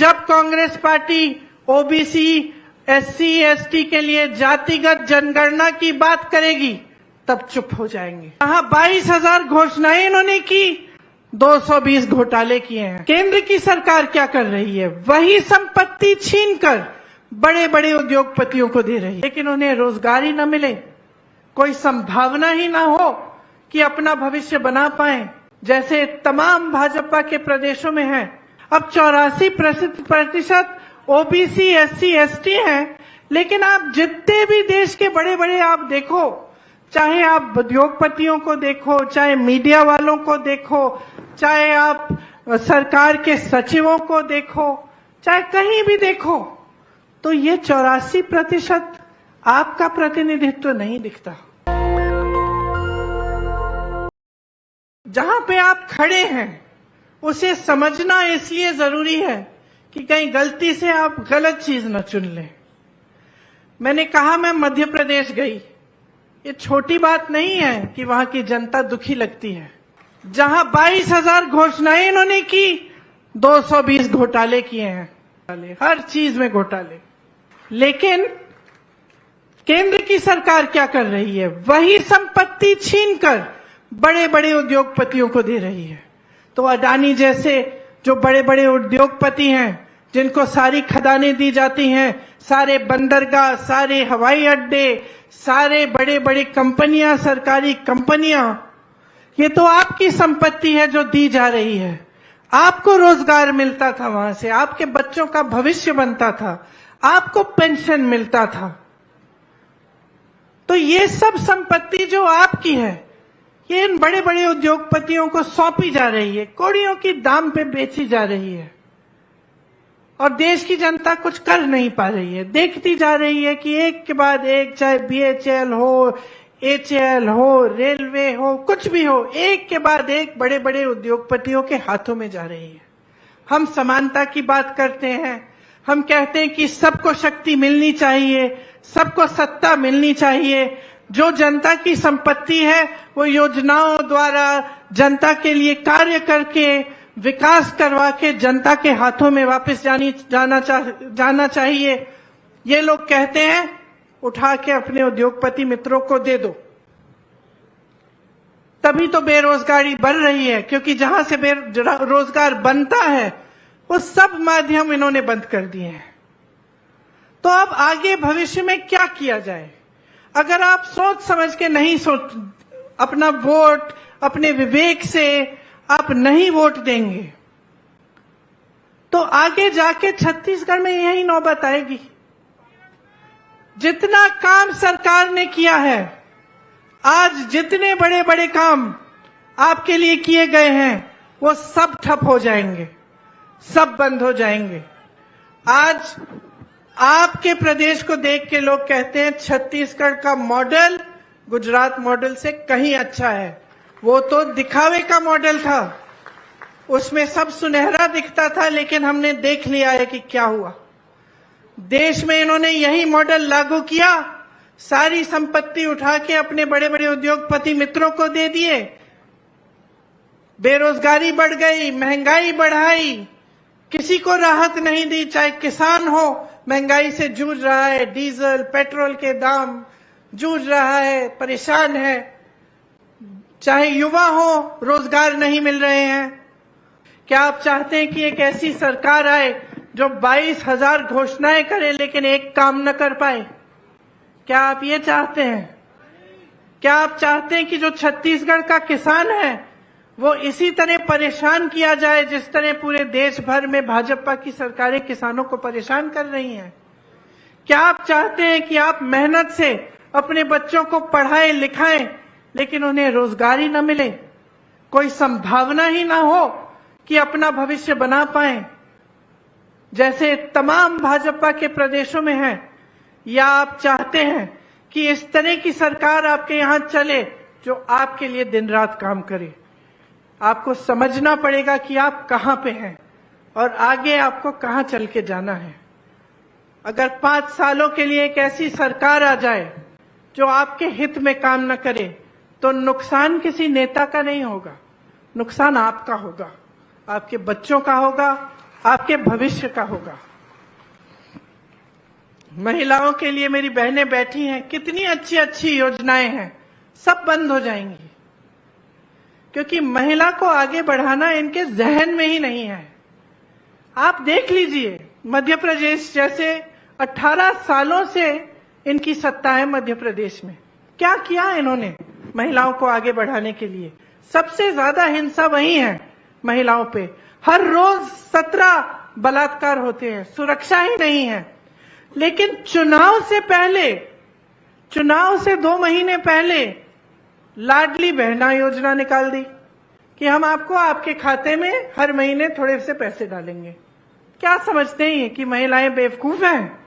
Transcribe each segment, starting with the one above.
जब Congress party OBC SC ST के लिए जातिगत जनगणना की बात करेगी तब चुप हो जाएंगे। यहाँ 22,000 घोषणाएं इन्होंने की, 220 घोटाले किए हैं। केंद्र की सरकार क्या कर रही है? वही संपत्ति छीनकर बड़े बड़े उद्योगपतियों को दे रही है, लेकिन उन्हें रोजगार ही न मिले, कोई संभावना ही ना हो कि अपना भविष्य बना पाए, जैसे तमाम भाजपा के प्रदेशों में है। अब 84% ओबीसी एससी एसटी हैं, लेकिन आप जितने भी देश के बड़े बड़े आप देखो, चाहे आप उद्योगपतियों को देखो, चाहे मीडिया वालों को देखो, चाहे आप सरकार के सचिवों को देखो, चाहे कहीं भी देखो, तो ये 84% आपका प्रतिनिधित्व नहीं दिखता। जहां पे आप खड़े हैं उसे समझना इसलिए जरूरी है कि कहीं गलती से आप गलत चीज न चुन लें। मैंने कहा मैं मध्य प्रदेश गई, ये छोटी बात नहीं है कि वहां की जनता दुखी लगती है। जहां 22,000 घोषणाएं इन्होंने की, 220 घोटाले किए हैं, हर चीज में घोटाले। लेकिन केंद्र की सरकार क्या कर रही है? वही संपत्ति छीनकर बड़े बड़े उद्योगपतियों को दे रही है। तो अडानी जैसे जो बड़े बड़े उद्योगपति हैं, जिनको सारी खदानें दी जाती हैं, सारे बंदरगाह, सारे हवाई अड्डे, सारे बड़े बड़े कंपनियां, सरकारी कंपनियां, ये तो आपकी संपत्ति है जो दी जा रही है। आपको रोजगार मिलता था, वहां से आपके बच्चों का भविष्य बनता था, आपको पेंशन मिलता था। तो ये सब संपत्ति जो आपकी है, ये इन बड़े बड़े उद्योगपतियों को सौंपी जा रही है, कौड़ियों की दाम पे बेची जा रही है, और देश की जनता कुछ कर नहीं पा रही है। देखती जा रही है कि एक के बाद एक, चाहे बीएचईएल हो, एचएएल हो, रेलवे हो, कुछ भी हो, एक के बाद एक बड़े बड़े उद्योगपतियों के हाथों में जा रही है। हम समानता की बात करते हैं, हम कहते हैं कि सबको शक्ति मिलनी चाहिए, सबको सत्ता मिलनी चाहिए। जो जनता की संपत्ति है वो योजनाओं द्वारा जनता के लिए कार्य करके, विकास करवा के जनता के हाथों में वापस जाना चाहिए। ये लोग कहते हैं उठा के अपने उद्योगपति मित्रों को दे दो, तभी तो बेरोजगारी बढ़ रही है, क्योंकि जहां से रोजगार बनता है वो सब माध्यम इन्होंने बंद कर दिए हैं। तो अब आगे भविष्य में क्या किया जाए? अगर आप सोच समझ के नहीं अपना वोट अपने विवेक से आप नहीं वोट देंगे, तो आगे जाके छत्तीसगढ़ में यही नौबत आएगी। जितना काम सरकार ने किया है, आज जितने बड़े बड़े काम आपके लिए किए गए हैं, वो सब ठप हो जाएंगे, सब बंद हो जाएंगे। आज आपके प्रदेश को देख के लोग कहते हैं छत्तीसगढ़ का मॉडल गुजरात मॉडल से कहीं अच्छा है। वो तो दिखावे का मॉडल था, उसमें सब सुनहरा दिखता था, लेकिन हमने देख लिया है कि क्या हुआ। देश में इन्होंने यही मॉडल लागू किया, सारी संपत्ति उठा के अपने बड़े बड़े उद्योगपति मित्रों को दे दिए, बेरोजगारी बढ़ गई, महंगाई बढ़ाई, किसी को राहत नहीं दी। चाहे किसान हो, महंगाई से जूझ रहा है, डीजल पेट्रोल के दाम जूझ रहा है, परेशान है। चाहे युवा हो, रोजगार नहीं मिल रहे हैं। क्या आप चाहते हैं कि एक ऐसी सरकार आए जो 22,000 घोषणाएं करे लेकिन एक काम न कर पाए? क्या आप ये चाहते हैं? क्या आप चाहते हैं कि जो छत्तीसगढ़ का किसान है वो इसी तरह परेशान किया जाए जिस तरह पूरे देश भर में भाजपा की सरकारें किसानों को परेशान कर रही हैं? क्या आप चाहते हैं कि आप मेहनत से अपने बच्चों को पढ़ाएं लिखाएं, लेकिन उन्हें रोजगार ही न मिले, कोई संभावना ही ना हो कि अपना भविष्य बना पाए, जैसे तमाम भाजपा के प्रदेशों में है? या आप चाहते हैं कि इस तरह की सरकार आपके यहां चले जो आपके लिए दिन रात काम करे? आपको समझना पड़ेगा कि आप कहां पे हैं और आगे आपको कहां चल के जाना है। अगर 5 सालों के लिए एक ऐसी सरकार आ जाए जो आपके हित में काम न करे, तो नुकसान किसी नेता का नहीं होगा, नुकसान आपका होगा, आपके बच्चों का होगा, आपके भविष्य का होगा। महिलाओं के लिए मेरी बहनें बैठी हैं, कितनी अच्छी अच्छी योजनाएं हैं, सब बंद हो जाएंगी क्योंकि महिला को आगे बढ़ाना इनके जहन में ही नहीं है। आप देख लीजिए, मध्य प्रदेश जैसे 18 सालों से इनकी सत्ता है मध्य प्रदेश में, क्या किया इन्होंने महिलाओं को आगे बढ़ाने के लिए? सबसे ज्यादा हिंसा वही है महिलाओं पे, हर रोज 17 बलात्कार होते हैं, सुरक्षा ही नहीं है। लेकिन चुनाव से पहले, चुनाव से 2 महीने पहले लाडली बहना योजना निकाल दी कि हम आपको आपके खाते में हर महीने थोड़े से पैसे डालेंगे। क्या समझते हैं कि महिलाएं बेवकूफ हैं?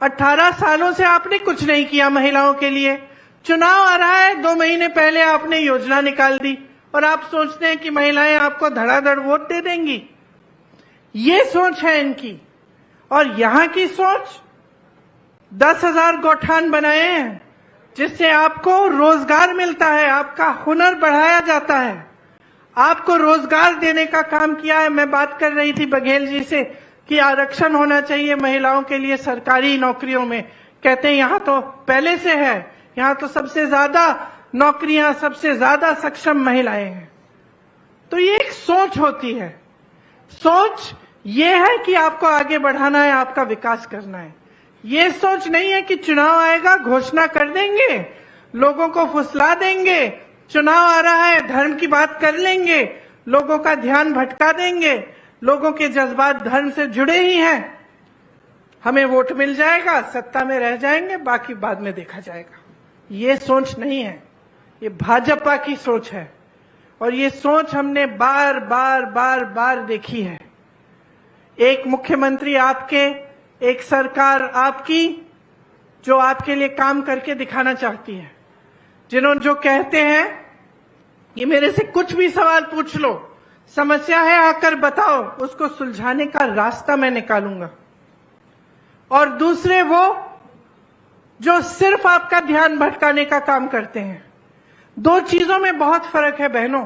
18 सालों से आपने कुछ नहीं किया महिलाओं के लिए, चुनाव आ रहा है, 2 महीने पहले आपने योजना निकाल दी और आप सोचते हैं कि महिलाएं आपको धड़ाधड़ वोट दे देंगी। ये सोच है इनकी। और यहां की सोच, 10,000 गौठान बनाए हैं जिससे आपको रोजगार मिलता है, आपका हुनर बढ़ाया जाता है, आपको रोजगार देने का काम किया है। मैं बात कर रही थी बघेल जी से कि आरक्षण होना चाहिए महिलाओं के लिए सरकारी नौकरियों में। कहते हैं यहां तो पहले से है, यहां तो सबसे ज्यादा नौकरियां, सबसे ज्यादा सक्षम महिलाएं हैं। तो ये एक सोच होती है। सोच ये है कि आपको आगे बढ़ाना है, आपका विकास करना है। ये सोच नहीं है कि चुनाव आएगा घोषणा कर देंगे, लोगों को फुसला देंगे, चुनाव आ रहा है धर्म की बात कर लेंगे, लोगों का ध्यान भटका देंगे, लोगों के जज्बात धर्म से जुड़े ही हैं, हमें वोट मिल जाएगा, सत्ता में रह जाएंगे, बाकी बाद में देखा जाएगा। ये सोच नहीं है, ये भाजपा की सोच है और ये सोच हमने बार बार बार बार देखी है। एक मुख्यमंत्री आपके, एक सरकार आपकी जो आपके लिए काम करके दिखाना चाहती है, जिन्होंने जो कहते हैं कि मेरे से कुछ भी सवाल पूछ लो, समस्या है आकर बताओ, उसको सुलझाने का रास्ता मैं निकालूंगा। और दूसरे वो जो सिर्फ आपका ध्यान भटकाने का काम करते हैं। 2 चीजों में बहुत फर्क है बहनों,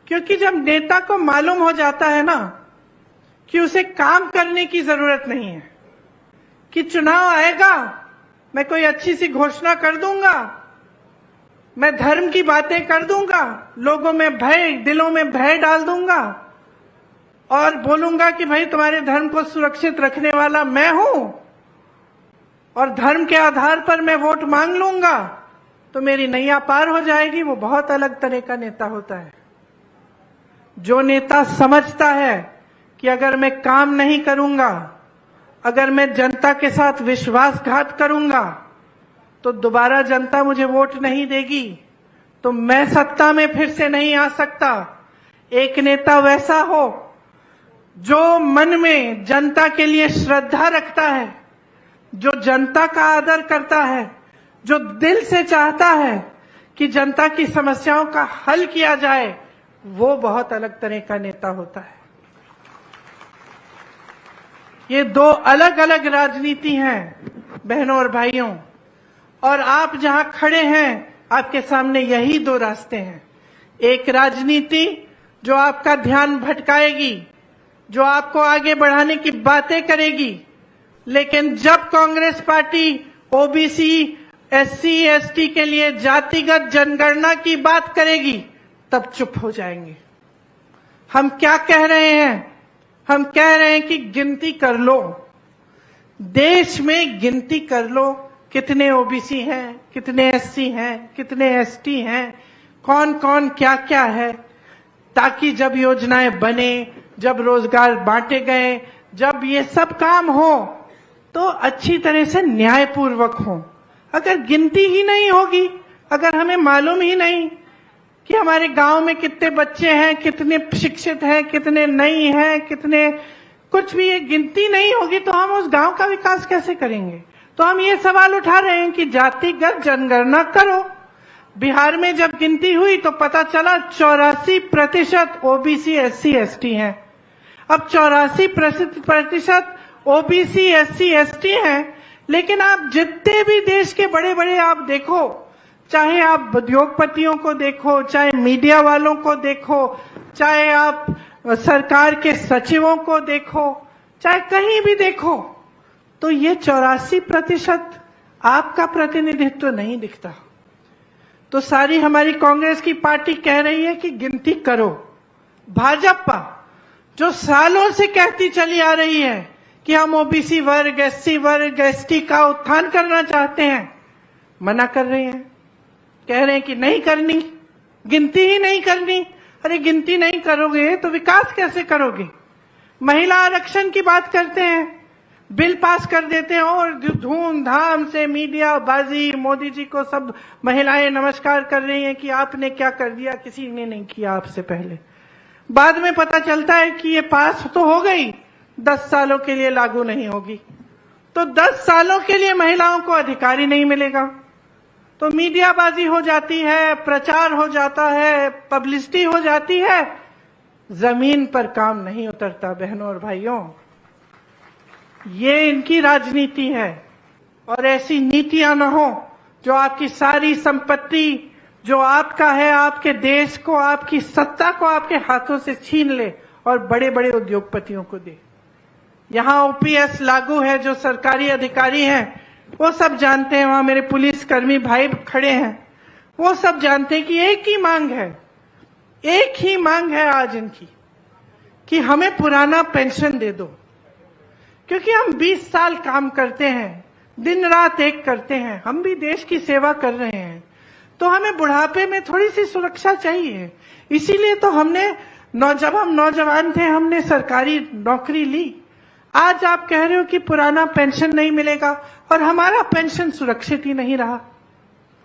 क्योंकि जब नेता को मालूम हो जाता है ना कि उसे काम करने की जरूरत नहीं है, कि चुनाव आएगा मैं कोई अच्छी सी घोषणा कर दूंगा, मैं धर्म की बातें कर दूंगा, लोगों में भय, दिलों में भय डाल दूंगा और बोलूंगा कि भाई तुम्हारे धर्म को सुरक्षित रखने वाला मैं हूं और धर्म के आधार पर मैं वोट मांग लूंगा तो मेरी नैया पार हो जाएगी। वो बहुत अलग तरह का नेता होता है। जो नेता समझता है कि अगर मैं काम नहीं करूंगा, अगर मैं जनता के साथ विश्वासघात करूंगा तो दोबारा जनता मुझे वोट नहीं देगी, तो मैं सत्ता में फिर से नहीं आ सकता। एक नेता वैसा हो जो मन में जनता के लिए श्रद्धा रखता है, जो जनता का आदर करता है, जो दिल से चाहता है कि जनता की समस्याओं का हल किया जाए, वो बहुत अलग तरह का नेता होता है। ये 2 अलग अलग राजनीति हैं बहनों और भाइयों, और आप जहां खड़े हैं आपके सामने यही 2 रास्ते हैं। एक राजनीति जो आपका ध्यान भटकाएगी, जो आपको आगे बढ़ाने की बातें करेगी, लेकिन जब Congress party OBC, SC, ST के लिए जातिगत जनगणना की बात करेगी तब चुप हो जाएंगे। हम क्या कह रहे हैं? हम कह रहे हैं कि गिनती कर लो, देश में गिनती कर लो, कितने ओबीसी हैं, कितने एससी हैं, कितने एसटी हैं, कौन कौन क्या क्या है, ताकि जब योजनाएं बने, जब रोजगार बांटे गए, जब ये सब काम हो तो अच्छी तरह से न्यायपूर्वक हो। अगर गिनती ही नहीं होगी, अगर हमें मालूम ही नहीं कि हमारे गांव में कितने बच्चे हैं, कितने शिक्षित हैं, कितने नहीं हैं, कितने कुछ भी, ये गिनती नहीं होगी तो हम उस गांव का विकास कैसे करेंगे? तो हम ये सवाल उठा रहे हैं कि जातिगत जनगणना करो। बिहार में जब गिनती हुई तो पता चला 84% ओबीसी, एससी, एसटी हैं। अब 84% ओबीसी, एससी, एसटी हैं, लेकिन आप जितने भी देश के बड़े बड़े आप देखो, चाहे आप उद्योगपतियों को देखो, चाहे मीडिया वालों को देखो, चाहे आप और सरकार के सचिवों को देखो, चाहे कहीं भी देखो, तो ये 84% आपका प्रतिनिधित्व नहीं दिखता। तो सारी हमारी कांग्रेस की पार्टी कह रही है कि गिनती करो। भाजपा जो सालों से कहती चली आ रही है कि हम ओबीसी वर्ग, एससी वर्ग, एसटी का उत्थान करना चाहते हैं, मना कर रहे हैं, कह रहे हैं कि नहीं करनी, गिनती ही नहीं करनी। अरे गिनती नहीं करोगे तो विकास कैसे करोगे? महिला आरक्षण की बात करते हैं, बिल पास कर देते हैं और धूमधाम से मीडिया बाजी, मोदी जी को सब महिलाएं नमस्कार कर रही हैं कि आपने क्या कर दिया, किसी ने नहीं किया आपसे पहले। बाद में पता चलता है कि ये पास तो हो गई, 10 सालों के लिए लागू नहीं होगी। तो 10 सालों के लिए महिलाओं को अधिकार ही नहीं मिलेगा। तो मीडियाबाजी हो जाती है, प्रचार हो जाता है, पब्लिसिटी हो जाती है, जमीन पर काम नहीं उतरता। बहनों और भाइयों, ये इनकी राजनीति है। और ऐसी नीतियां न हो जो आपकी सारी संपत्ति जो आपका है, आपके देश को, आपकी सत्ता को आपके हाथों से छीन ले और बड़े बड़े उद्योगपतियों को दे। यहां ओपीएस लागू है, जो सरकारी अधिकारी हैं वो सब जानते हैं, वहां मेरे पुलिसकर्मी भाई खड़े हैं, वो सब जानते हैं कि एक ही मांग है, एक ही मांग है आज इनकी कि हमें पुराना पेंशन दे दो। क्योंकि हम 20 साल काम करते हैं, दिन रात एक करते हैं, हम भी देश की सेवा कर रहे हैं, तो हमें बुढ़ापे में थोड़ी सी सुरक्षा चाहिए। इसीलिए तो हमने जब हम नौजवान थे हमने सरकारी नौकरी ली। आज आप कह रहे हो कि पुराना पेंशन नहीं मिलेगा और हमारा पेंशन सुरक्षित ही नहीं रहा।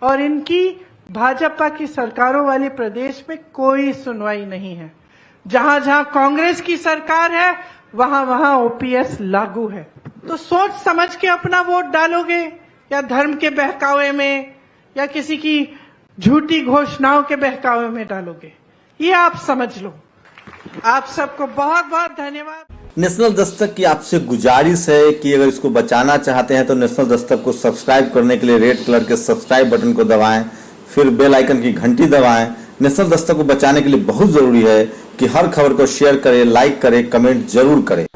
और इनकी भाजपा की सरकारों वाले प्रदेश में कोई सुनवाई नहीं है। जहां जहां कांग्रेस की सरकार है वहां वहां ओपीएस लागू है। तो सोच समझ के अपना वोट डालोगे या धर्म के बहकावे में या किसी की झूठी घोषणाओं के बहकावे में डालोगे, ये आप समझ लो। आप सबको बहुत बहुत धन्यवाद। नेशनल दस्तक की आपसे गुजारिश है कि अगर इसको बचाना चाहते हैं तो नेशनल दस्तक को सब्सक्राइब करने के लिए रेड कलर के सब्सक्राइब बटन को दबाएं, फिर बेल आइकन की घंटी दबाएं। नेशनल दस्तक को बचाने के लिए बहुत जरूरी है कि हर खबर को शेयर करें, लाइक करें, कमेंट जरूर करें।